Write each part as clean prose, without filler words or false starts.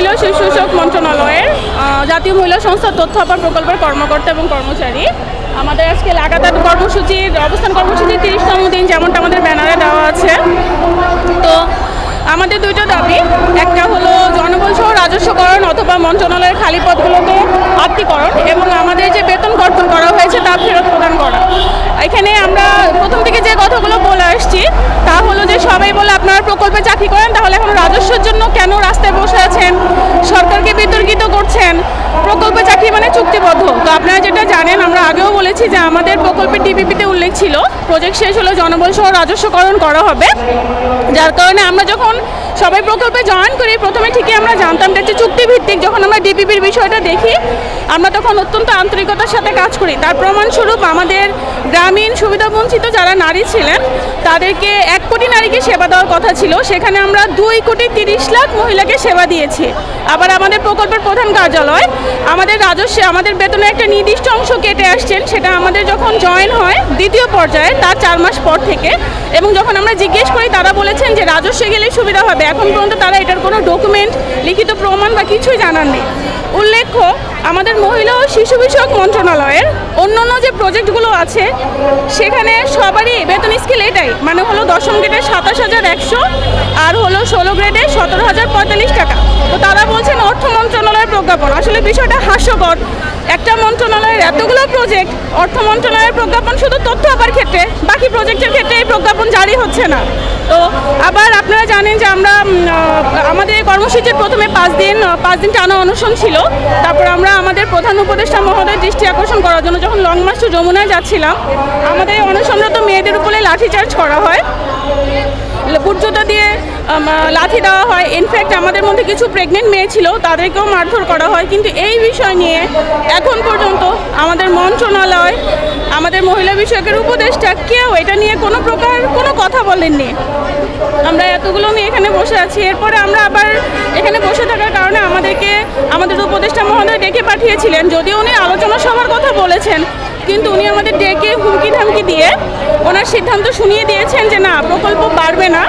মহিলা ও শিশু বিষয়ক মন্ত্রণালয়ের জাতীয় মহিলা সংস্থা তথ্য আপার প্রকল্পের কর্মকর্তা এবং কর্মচারী। আমাদের আজকে লাগাতার কর্মসূচির অবস্থান কর্মসূচির 30তম দিন, যেমনটা আমাদের ব্যানারে দেওয়া আছে। তো আমাদের দুইটা দাবি, একটা হলো জনবল সহ রাজস্বকরণ অথবা মন্ত্রণালয়ের খালি পদগুলোকে আত্মীকরণ এবং আমাদের যে বেতন কর্তন করা হয়েছে তা ফেরত প্রদান করা। এখানে আমরা প্রথম থেকে যে কথাগুলো বলে আসছি তা হলো যে সবাই বলে আপনারা প্রকল্পে চাকরি করেন, তাহলে এখন রাজস্বের জন্য কেন রাস্তায় বসে আছেন, সরকারকে বিতর্কিত করছেন। প্রকল্পে চাকরি মানে চুক্তিবদ্ধ। তো আপনারা যেটা জানেন, আমরা আগেও বলেছি যে আমাদের প্রকল্পের ডিপিপিতে উল্লেখ ছিল প্রজেক্ট শেষ হলো জনবল সহ রাজস্বকরণ করা হবে, যার কারণে আমরা যখন সবাই প্রকল্পে জয়েন করি প্রথমে ঠিকই আমরা জানতাম যে চুক্তিভিত্তিক। যখন আমরা ডিপিপির বিষয়টা দেখি আমরা তখন অত্যন্ত আন্তরিকতার সাথে কাজ করি। তার প্রমাণস্বরূপ আমাদের গ্রামীণ সুবিধাবঞ্চিত যারা নারী ছিলেন তাদেরকে 1 কোটি নারীকে সেবা দেওয়ার কথা ছিল, সেখানে আমরা 2,30,00,000 মহিলাকে সেবা দিয়েছি। আবার আমাদের প্রকল্পের প্রধান কার্যালয় আমাদের রাজস্বে আমাদের বেতনের একটা নির্দিষ্ট অংশ কেটে আসছেন, সেটা আমাদের যখন জয়েন হয় দ্বিতীয় পর্যায়ে তার 4 মাস পর থেকে। এবং যখন আমরা জিজ্ঞেস করি তারা বলেছেন যে রাজস্বে গেলেই সুবিধা হবে। এখন পর্যন্ত তারা এটার কোনো ডকুমেন্ট, লিখিত প্রমাণ বা কিছুই জানান নেই। উল্লেখ্য, আমাদের মহিলা ও শিশু বিষয়ক মন্ত্রণালয়ের অন্যান্য যে প্রজেক্টগুলো আছে সেখানে সবারই বেতন স্কেল এটাই, মানে হলো 10ম গ্রেডে 27,100 আর হলো 16 গ্রেডে 17,045 টাকা। তো তারা বলছেন অর্থ মন্ত্রণালয়ের প্রজ্ঞাপন। আসলে বিষয়টা হাস্যকর। একটা মন্ত্রণালয়ের এতগুলো প্রজেক্ট, অর্থ মন্ত্রণালয়ের প্রজ্ঞাপন শুধু তথ্য আপার ক্ষেত্রে, বাকি প্রজেক্টের ক্ষেত্রে এই প্রজ্ঞাপন জারি হচ্ছে না। তো আবার আপনারা জানেন যে আমরা আমাদের কর্মসূচির প্রথমে 5 দিন টানা অনশন ছিল। তারপর আমরা আমাদের প্রধান উপদেষ্টা মহোদয়ের দৃষ্টি আকর্ষণ করার জন্য যখন লং মার্চ টু যমুনায় যাচ্ছিলাম, আমাদের অনশনরত মেয়েদের উপরে লাঠিচার্জ করা হয়, বুটজুতা দিয়ে লাথি দেওয়া হয়। ইনফ্যাক্ট আমাদের মধ্যে কিছু প্রেগনেন্ট মেয়ে ছিল, তাদেরকেও মারধর করা হয়। কিন্তু এই বিষয় নিয়ে এখন পর্যন্ত আমাদের মন্ত্রণালয়, আমাদের মহিলা বিষয়কের উপদেষ্টা কেউ এটা নিয়ে কোনো প্রকার কোনো কথা বলেননি। আমরা এতগুলো মেয়ে এখানে বসে আছি, এরপরে আমরা আবার এখানে বসে থাকার কারণে আমাদের উপদেষ্টা মহোদয় ডেকে পাঠিয়েছিলেন। যদিও উনি আলোচনা সভার কথা বলেছেন, কিন্তু উনি আমাদের ডেকে হুমকি ধামকি দিয়ে ওনার সিদ্ধান্ত শুনিয়ে দিয়েছেন যে না, প্রকল্প বাড়বে না,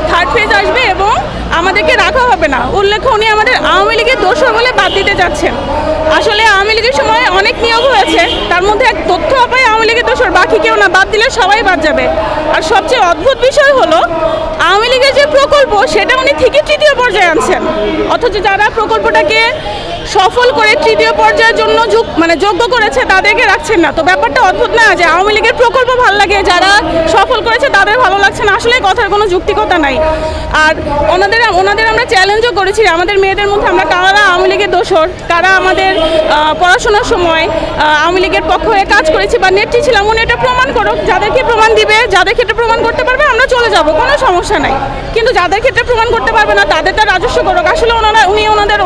3rd ফেজ আসবে এবং আমাদেরকে রাখা হবে না। উল্লেখ্য, উনি আমাদের আওয়ামী লীগের দোষর বলে বাদ দিতে যাচ্ছেন। আসলে আওয়ামী লীগের সময় অনেক নিয়োগ হয়েছে, তার মধ্যে এক তথ্য আপায় আওয়ামী লীগের দোষর, বাকি কেউ না। বাদ দিলে সবাই বাদ যাবে। আর সবচেয়ে অদ্ভুত বিষয় হলো আওয়ামী লীগের যে প্রকল্প সেটা উনি ঠিকই 3য় পর্যায়ে আনছেন, অথচ যারা প্রকল্পটাকে সফল করে 3য় পর্যায়ের জন্য যোগ্য করেছে তাদেরকে রাখছেন না। তো ব্যাপারটা অদ্ভুত না যে আওয়ামী লীগের প্রকল্প ভালো লাগে, যারা সফল করেছে তাদের ভালো লাগছে না? আসলে কথার কোনো যুক্তিকতা নাই। আর ওনাদের আমরা চ্যালেঞ্জও করেছি আমাদের মেয়েদের মধ্যে আমরা কারা আওয়ামী লীগের দোষর, কারা আমাদের পড়াশোনার সময় আওয়ামী লীগের পক্ষ হয়ে কাজ করেছি বা নেত্রী ছিলাম, উনি এটা প্রমাণ করুক। যাদেরকে প্রমাণ দিবে, যাদের ক্ষেত্রে প্রমাণ করতে পারবে আমরা চলে যাব, কোনো সমস্যা নাই। কিন্তু যাদের ক্ষেত্রে প্রমাণ করতে পারবে না তাদের তার রাজস্ব করুক। আসলে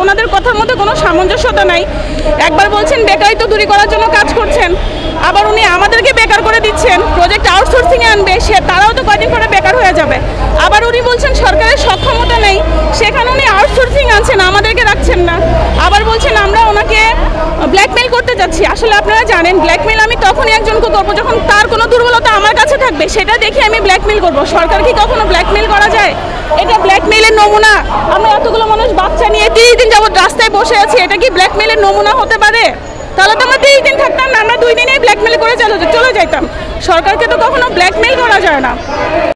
ওনাদের কথার মধ্যে কোনো সামঞ্জস্যতা নাই। একবার বলছেন বেকারিত্ব দূরী করার জন্য কাজ করছেন, আবার উনি আমাদেরকে বেকার করে দিচ্ছেন। প্রজেক্ট আউটসোর্সিংয়ে আনবে, তারাও তো কয়দিন পরে বেকার হয়ে যাবে। আবার উনি বলছেন সরকারের সক্ষমতা নেই, সেখানে উনি আউটসোর্সিং আনছেন, আমাদেরকে রাখছেন না। আবার বলছেন আমরা ওনাকে ব্ল্যাকমেইল করতে যাচ্ছি। আসলে আপনারা জানেন, ব্ল্যাকমেইল আমি তখনই একজনকে করবো যখন তার কোনো দুর্বলতা আমার কাছে থাকবে, সেটা দেখে আমি ব্ল্যাকমেইল করবো। সরকার কি কখনো ব্ল্যাকমেইল করা যায়? এটা ব্ল্যাকমেইলের নমুনা। আমরা এতগুলো মানুষ বাচ্চা নিয়ে 30 দিন যাবত রাস্তায় বসে আছি, এটা কি ব্ল্যাকমেইলের নমুনা হতে পারে? তাহলে তো আমরা 30 দিন থাকতাম না, আমরা 2 দিনেই ব্ল্যাকমেইল করে চলে যাইতাম। সরকারকে তো কখনো ব্ল্যাকমেইল করা যায় না।